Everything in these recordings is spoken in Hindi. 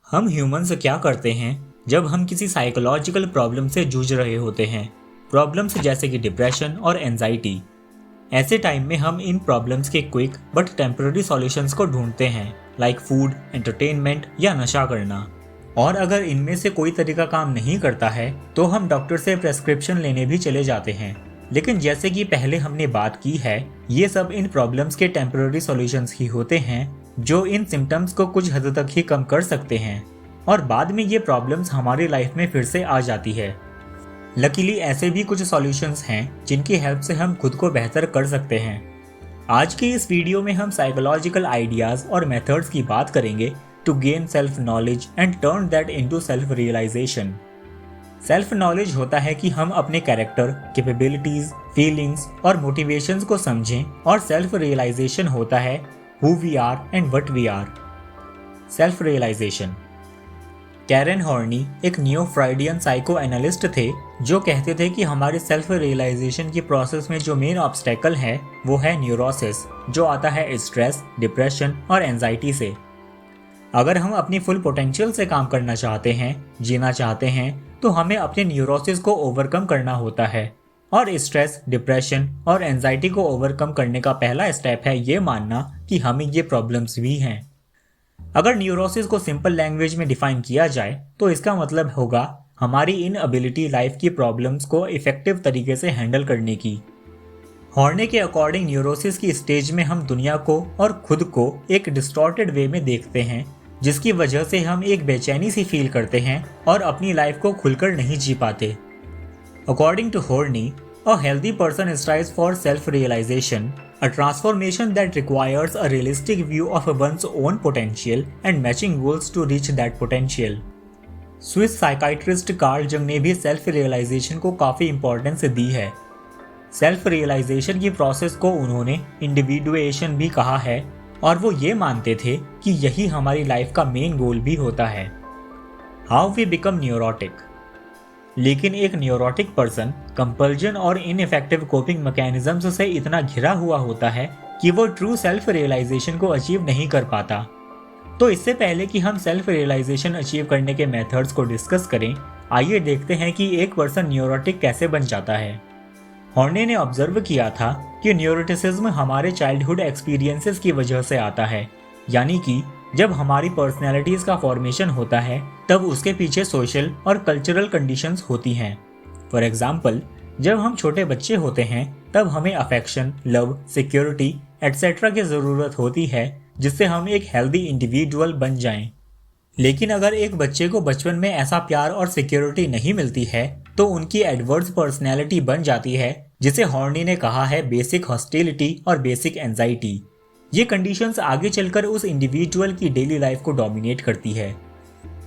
हम ह्यूमंस क्या करते हैं जब हम किसी साइकोलॉजिकल प्रॉब्लम से जूझ रहे होते हैं। प्रॉब्लम्स जैसे कि डिप्रेशन और एंजाइटी। ऐसे टाइम में हम इन प्रॉब्लम्स के क्विक बट टेम्पररी सॉल्यूशंस को ढूंढते हैं, लाइक फूड, एंटरटेनमेंट या नशा करना। और अगर इनमें से कोई तरीका काम नहीं करता है तो हम डॉक्टर से प्रेस्क्रिप्शन लेने भी चले जाते हैं। लेकिन जैसे कि पहले हमने बात की है, ये सब इन प्रॉब्लम्स के टेम्पररी सॉल्यूशंस ही होते हैं जो इन सिम्टम्स को कुछ हद तक ही कम कर सकते हैं और बाद में ये प्रॉब्लम्स हमारी लाइफ में फिर से आ जाती है। लकीली ऐसे भी कुछ सॉल्यूशंस हैं जिनकी हेल्प से हम खुद को बेहतर कर सकते हैं। आज के इस वीडियो में हम साइकोलॉजिकल आइडियाज और मेथड्स की बात करेंगे to gain self knowledge and turn that into self realization. Self knowledge होता है कि हम अपने कैरेक्टर, कैपेबिलिटीज, फीलिंग्स और मोटिवेशंस को समझें, और सेल्फ रियलाइजेशन होता है who we are and what we are. Self realization. Karen Horney एक नियो फ्राइडियन साइको एनालिस्ट थे जो कहते थे कि हमारे सेल्फ रियलाइजेशन की प्रोसेस में जो मेन ऑब्स्टेकल है वो है न्यूरोसिस, जो आता है स्ट्रेस, डिप्रेशन और एंजाइटी से। अगर हम अपनी फुल पोटेंशियल से काम करना चाहते हैं, जीना चाहते हैं, तो हमें अपने न्यूरोसिस को ओवरकम करना होता है। और स्ट्रेस, डिप्रेशन और एंजाइटी को ओवरकम करने का पहला स्टेप है ये मानना कि हमें ये प्रॉब्लम्स भी हैं। अगर न्यूरोसिस को सिंपल लैंग्वेज में डिफाइन किया जाए तो इसका मतलब होगा हमारी इनएबिलिटी लाइफ की प्रॉब्लम्स को इफेक्टिव तरीके से हैंडल करने की। हॉर्ने के अकॉर्डिंग न्यूरोसिस की स्टेज में हम दुनिया को और खुद को एक डिस्टॉर्टेड वे में देखते हैं, जिसकी वजह से हम एक बेचैनी सी फील करते हैं और अपनी लाइफ को खुलकर नहीं जी पाते। According to Horney, a healthy person strives for self-realization, a transformation that requires a realistic view of one's own potential and matching goals to reach that potential. Swiss psychiatrist Karl जंग ने भी सेल्फ रियलाइजेशन को काफ़ी इंपॉर्टेंस दी है। सेल्फ रियलाइजेशन की प्रोसेस को उन्होंने इंडिविडुएशन भी कहा है और वो ये मानते थे कि यही हमारी लाइफ का मेन गोल भी होता है। How we become neurotic. लेकिन एक न्यूरोटिक पर्सन कंपल्जन और इनइफेक्टिव कोपिंग मैकेनिज्म्स से इतना घिरा हुआ होता है कि वो ट्रू सेल्फ रियलाइजेशन को अचीव नहीं कर पाता। तो इससे पहले कि हम सेल्फ रियलाइजेशन अचीव करने के मेथड्स को डिस्कस करें, आइए देखते हैं कि एक पर्सन न्यूरोटिक कैसे बन जाता है। हॉर्ने ने ऑब्जर्व किया था कि न्यूरोटिसिज्म हमारे चाइल्डहुड एक्सपीरियंसेस की वजह से आता है, यानी कि जब हमारी पर्सनैलिटीज का फॉर्मेशन होता है तब उसके पीछे सोशल और कल्चरल कंडीशंस होती हैं। फॉर एग्जाम्पल, जब हम छोटे बच्चे होते हैं तब हमें अफेक्शन, लव, सिक्योरिटी एटसेट्रा की ज़रूरत होती है जिससे हम एक हेल्दी इंडिविजुअल बन जाएं। लेकिन अगर एक बच्चे को बचपन में ऐसा प्यार और सिक्योरिटी नहीं मिलती है तो उनकी एडवर्स पर्सनैलिटी बन जाती है, जिसे हॉर्नी ने कहा है बेसिक हॉस्टिलिटी और बेसिक एंजाइटी। ये कंडीशंस आगे चलकर उस इंडिविजुअल की डेली लाइफ को डोमिनेट करती है।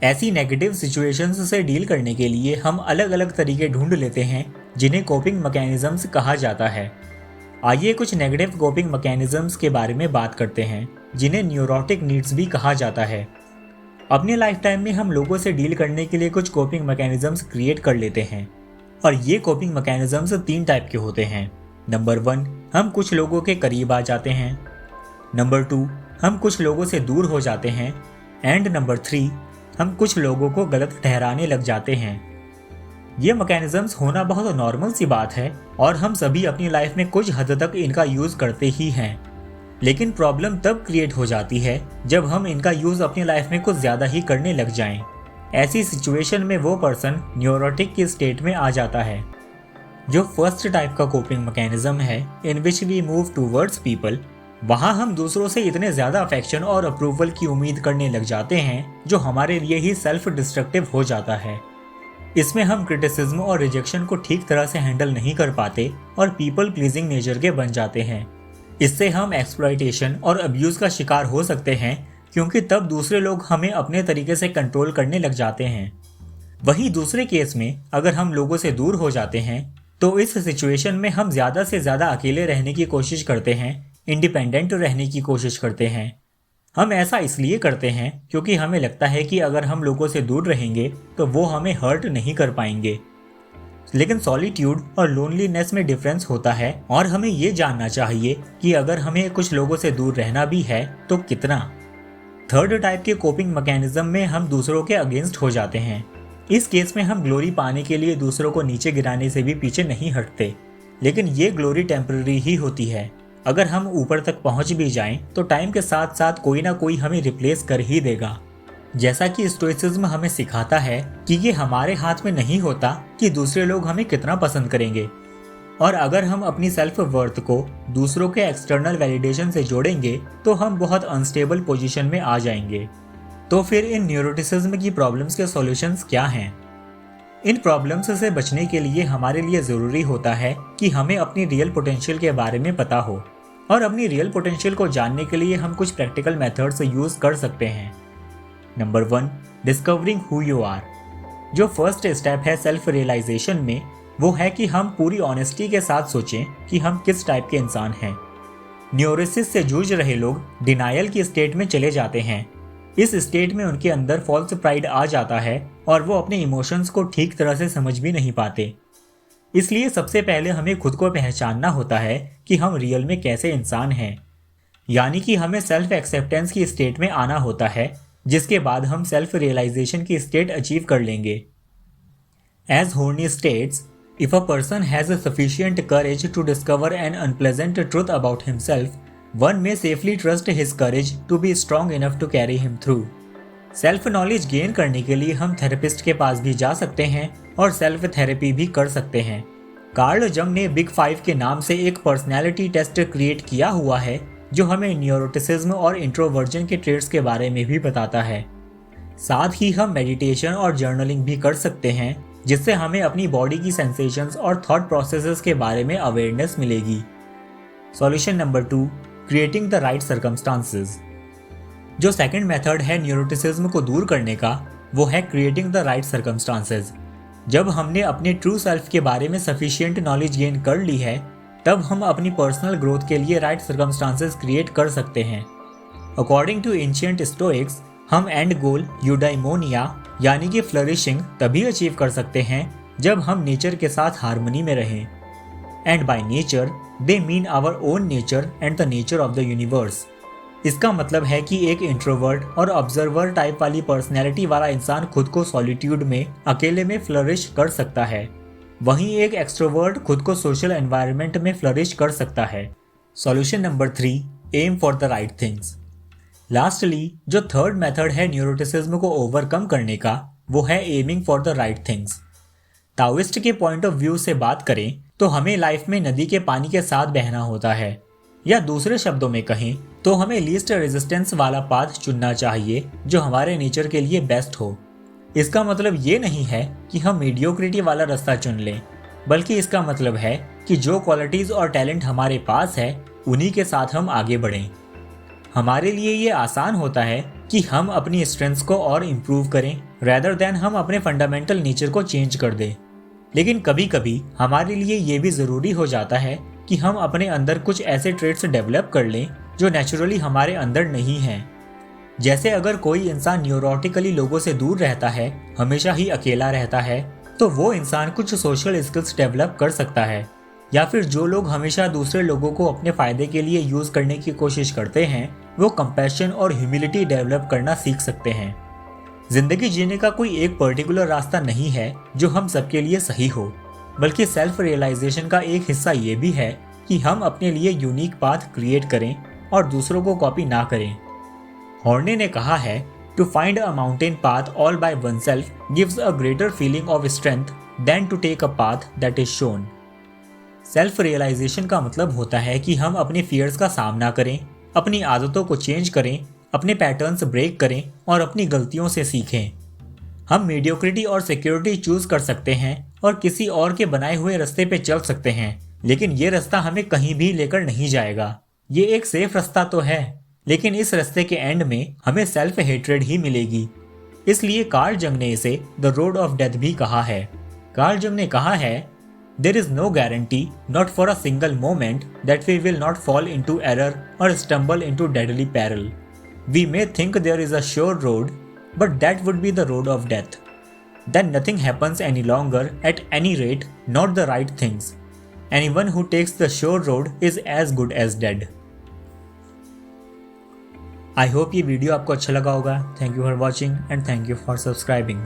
ऐसी नेगेटिव सिचुएशंस से डील करने के लिए हम अलग अलग तरीके ढूंढ लेते हैं जिन्हें कोपिंग मैकेनिज्म्स कहा जाता है। आइए कुछ नेगेटिव कोपिंग मैकेनिज्म्स के बारे में बात करते हैं जिन्हें न्यूरोटिक नीड्स भी कहा जाता है। अपने लाइफ टाइम में हम लोगों से डील करने के लिए कुछ कोपिंग मैकेनिज्म्स क्रिएट कर लेते हैं और ये कोपिंग मैकेनिज्म्स 3 टाइप के होते हैं। नंबर 1, हम कुछ लोगों के करीब आ जाते हैं। नंबर 2, हम कुछ लोगों से दूर हो जाते हैं। एंड नंबर 3, हम कुछ लोगों को गलत ठहराने लग जाते हैं। ये मैकेनिज्म्स होना बहुत नॉर्मल सी बात है और हम सभी अपनी लाइफ में कुछ हद तक इनका यूज़ करते ही हैं। लेकिन प्रॉब्लम तब क्रिएट हो जाती है जब हम इनका यूज़ अपनी लाइफ में कुछ ज़्यादा ही करने लग जाएं। ऐसी सिचुएशन में वो पर्सन न्यूरोटिक की स्टेट में आ जाता है। जो फर्स्ट टाइप का कोपिंग मैकेनिज्म है, in which we move towards people, वहाँ हम दूसरों से इतने ज़्यादा अफेक्शन और अप्रूवल की उम्मीद करने लग जाते हैं जो हमारे लिए ही सेल्फ डिस्ट्रक्टिव हो जाता है। इसमें हम क्रिटिसिज्म और रिजेक्शन को ठीक तरह से हैंडल नहीं कर पाते और पीपल प्लीजिंग नेचर के बन जाते हैं। इससे हम एक्सप्लॉयटेशन और अब्यूज़ का शिकार हो सकते हैं क्योंकि तब दूसरे लोग हमें अपने तरीके से कंट्रोल करने लग जाते हैं। वहीं दूसरे केस में अगर हम लोगों से दूर हो जाते हैं तो इस सिचुएशन में हम ज़्यादा से ज़्यादा अकेले रहने की कोशिश करते हैं, इंडिपेंडेंट रहने की कोशिश करते हैं। हम ऐसा इसलिए करते हैं क्योंकि हमें लगता है कि अगर हम लोगों से दूर रहेंगे तो वो हमें हर्ट नहीं कर पाएंगे। लेकिन सॉलिट्यूड और लोनलीनेस में डिफरेंस होता है और हमें ये जानना चाहिए कि अगर हमें कुछ लोगों से दूर रहना भी है तो कितना। थर्ड टाइप के कोपिंग मैकेनिज्म में हम दूसरों के अगेंस्ट हो जाते हैं। इस केस में हम ग्लोरी पाने के लिए दूसरों को नीचे गिराने से भी पीछे नहीं हटते, लेकिन ये ग्लोरी टेम्पररी ही होती है। अगर हम ऊपर तक पहुंच भी जाएं तो टाइम के साथ साथ कोई ना कोई हमें रिप्लेस कर ही देगा। जैसा कि स्टोइसिज्म हमें सिखाता है कि ये हमारे हाथ में नहीं होता कि दूसरे लोग हमें कितना पसंद करेंगे, और अगर हम अपनी सेल्फ वर्थ को दूसरों के एक्सटर्नल वैलिडेशन से जोड़ेंगे तो हम बहुत अनस्टेबल पोजीशन में आ जाएंगे। तो फिर इन न्यूरोटिसिज्म की प्रॉब्लम्स के सॉल्यूशंस क्या हैं? इन प्रॉब्लम्स से बचने के लिए हमारे लिए ज़रूरी होता है कि हमें अपनी रियल पोटेंशियल के बारे में पता हो, और अपनी रियल पोटेंशियल को जानने के लिए हम कुछ प्रैक्टिकल मेथड्स यूज़ कर सकते हैं। Number 1, discovering who you are. जो फर्स्ट स्टेप है सेल्फ रियलाइजेशन में, वो है कि हम पूरी ऑनेस्टी के साथ सोचें कि हम किस टाइप के इंसान हैं। न्यूरोसिस से जूझ रहे लोग डिनायल की स्टेट में चले जाते हैं। इस स्टेट में उनके अंदर फॉल्स प्राइड आ जाता है और वो अपने इमोशंस को ठीक तरह से समझ भी नहीं पाते। इसलिए सबसे पहले हमें खुद को पहचानना होता है कि हम रियल में कैसे इंसान हैं, यानी कि हमें सेल्फ एक्सेप्टेंस की स्टेट में आना होता है, जिसके बाद हम सेल्फ रियलाइजेशन की स्टेट अचीव कर लेंगे। As Horney states, if a person has a sufficient courage to discover an unpleasant truth about himself, one may safely trust his courage to be strong enough to carry him through. Self knowledge gain करने के लिए हम थेरेपिस्ट के पास भी जा सकते हैं और सेल्फ थेरेपी भी कर सकते हैं। कार्ल जंग ने बिग 5 के नाम से एक पर्सनैलिटी टेस्ट क्रिएट किया हुआ है जो हमें न्यूरोटिसिज्म और इंट्रोवर्जन के ट्रेड्स के बारे में भी बताता है। साथ ही हम मेडिटेशन और जर्नलिंग भी कर सकते हैं, जिससे हमें अपनी बॉडी की सेंसेशंस और थॉट प्रोसेसेस के बारे में अवेयरनेस मिलेगी। Solution number 2, creating the right circumstances. जो सेकंड मेथड है न्यूरोटिसिज्म को दूर करने का, वो है क्रिएटिंग द राइट सर्कमस्टांसेस। जब हमने अपने ट्रू सेल्फ के बारे में सफिशिएंट नॉलेज गेन कर ली है, तब हम अपनी पर्सनल ग्रोथ के लिए राइट सर्कमस्टांसेस क्रिएट कर सकते हैं। अकॉर्डिंग टू एंशिएंट स्टोइक्स, हम एंड गोल यूडाइमोनिया यानी कि फ्लरिशिंग तभी अचीव कर सकते हैं जब हम नेचर के साथ हार्मनी में रहें। And by nature they mean our own nature and the nature of the universe. इसका मतलब है कि एक इंट्रोवर्ट और ऑब्जर्वर टाइप वाली पर्सनैलिटी वाला इंसान खुद को सॉलिट्यूड में अकेले में फ्लरिश कर सकता है, वहीं एक एक्सट्रोवर्ट खुद को सोशल एनवायरनमेंट में फ्लरिश कर सकता है। Solution number 3, aim for the right things. Lastly, जो थर्ड मेथड है न्यूरोटिसिज्म को ओवरकम करने का, वो है aiming for the right things. Taoist के पॉइंट ऑफ व्यू से बात करें तो हमें लाइफ में नदी के पानी के साथ बहना होता है, या दूसरे शब्दों में कहें तो हमें लीस्ट रेजिस्टेंस वाला पाथ चुनना चाहिए जो हमारे नेचर के लिए बेस्ट हो। इसका मतलब ये नहीं है कि हम मीडियोक्रिटी वाला रास्ता चुन लें, बल्कि इसका मतलब है कि जो क्वालिटीज़ और टैलेंट हमारे पास है उन्हीं के साथ हम आगे बढ़ें। हमारे लिए ये आसान होता है कि हम अपनी स्ट्रेंथ्स को और इम्प्रूव करें रेदर देन हम अपने फंडामेंटल नेचर को चेंज कर दें। लेकिन कभी कभी हमारे लिए ये भी ज़रूरी हो जाता है कि हम अपने अंदर कुछ ऐसे ट्रेड्स डेवलप कर लें जो नेचुरली हमारे अंदर नहीं हैं। जैसे अगर कोई इंसान न्यूरोटिकली लोगों से दूर रहता है, हमेशा ही अकेला रहता है, तो वो इंसान कुछ सोशल स्किल्स डेवलप कर सकता है। या फिर जो लोग हमेशा दूसरे लोगों को अपने फ़ायदे के लिए यूज़ करने की कोशिश करते हैं, वो कंपैशन और ह्यूमिलिटी डेवलप करना सीख सकते हैं। ज़िंदगी जीने का कोई एक पर्टिकुलर रास्ता नहीं है जो हम सबके लिए सही हो, बल्कि सेल्फ रियलाइजेशन का एक हिस्सा ये भी है कि हम अपने लिए यूनिक पाथ क्रिएट करें और दूसरों को कॉपी ना करें। हॉर्ने ने कहा है, to find a mountain path all by oneself gives a greater feeling of strength than to take a path that is shown. Self realization का मतलब होता है कि हम अपने फियर्स का सामना करें, अपनी आदतों को चेंज करें, अपने पैटर्न्स ब्रेक करें और अपनी गलतियों से सीखें। हम मीडियोक्रिटी और सिक्योरिटी चूज कर सकते हैं और किसी और के बनाए हुए रास्ते पे चल सकते हैं, लेकिन ये रास्ता हमें कहीं भी लेकर नहीं जाएगा। ये एक सेफ रास्ता तो है, लेकिन इस रास्ते के एंड में हमें सेल्फ हेट्रेड ही मिलेगी। इसलिए कार्ल जंग ने इसे द रोड ऑफ डेथ भी कहा है। कार्ल जंग ने कहा है, there is no guarantee, not for a single moment, that we will not fall into error और stumble into deadly peril. We may think there is a sure road, but that would be the road of death. Then nothing happens any longer, at any rate, not the right things. Anyone who takes the sure road is as good as dead. I hope ये वीडियो आपको अच्छा लगा होगा। Thank you for watching and thank you for subscribing.